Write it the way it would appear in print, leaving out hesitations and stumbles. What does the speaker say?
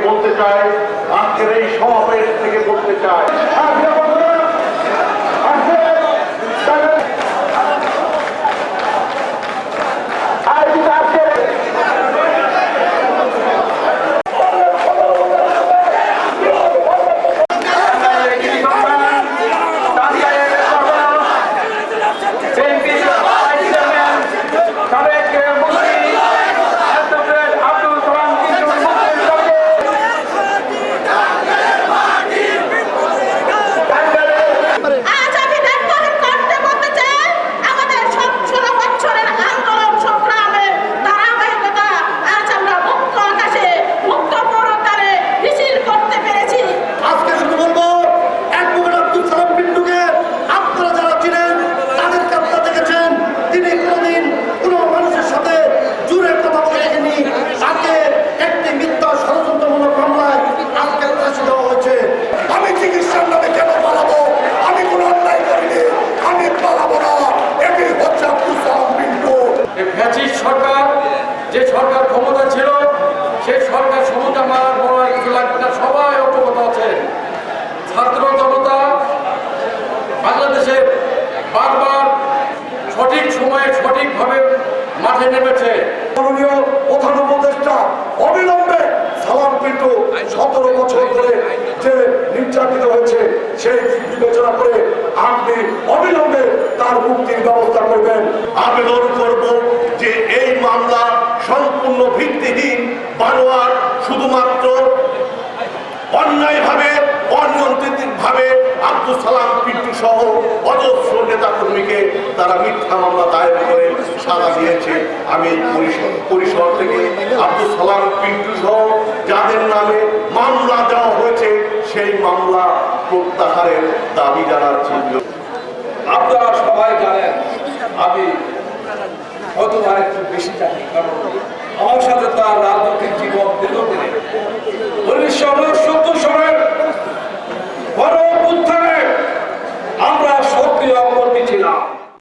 বলতে চাই, আজকের এই সমাবেশ থেকে বলতে চাই, যে সরকার ক্ষমতা ছিল সেই সরকার ক্ষমতা মারার বড় কিছু লাগবে না, সবাই অবগত আছেন। ছাত্র জনতা বাংলাদেশে বারবার সঠিক সময়ে সঠিকভাবে মাঠে নেমেছে। মাননীয় প্রধান উপদেষ্টা অবিলম্বে সালাম পিন্টু 17 বছর ধরে যে নির্যাতিত হয়েছে সেই বিবেচনা করে আপনি অবিলম্বে তার মুক্তির ব্যবস্থা করবেন। আবেদন করব যে এই মামলা সম্পূর্ণ ভিত্তিহীন, বানোয়ার, শুধুমাত্র অন্যায়ভাবে অনিয়ন্ত্রিতভাবে আব্দুল সালাম পিন্টু সহ অজস্র নেতাকর্মীকে তারা মিথ্যা মামলা দায়ের করে সাজা দিয়েছে। আমি পরিসর থেকে আব্দুল সালাম পিন্টু সহ যাদের নামে মামলা দেওয়া হয়েছে সেই মামলা প্রত্যাহারের দাবি জানাচ্ছি। আপনারা সবাই জানেন, আমি হয়তো একটু বেশি জানি, কারণ আমার সাথে তার রাজনৈতিক জীবন দীর্ঘদিনে 1969 সালের গণ অভ্যুত্থানে আমরা সক্রিয় কর্মী ছিলাম।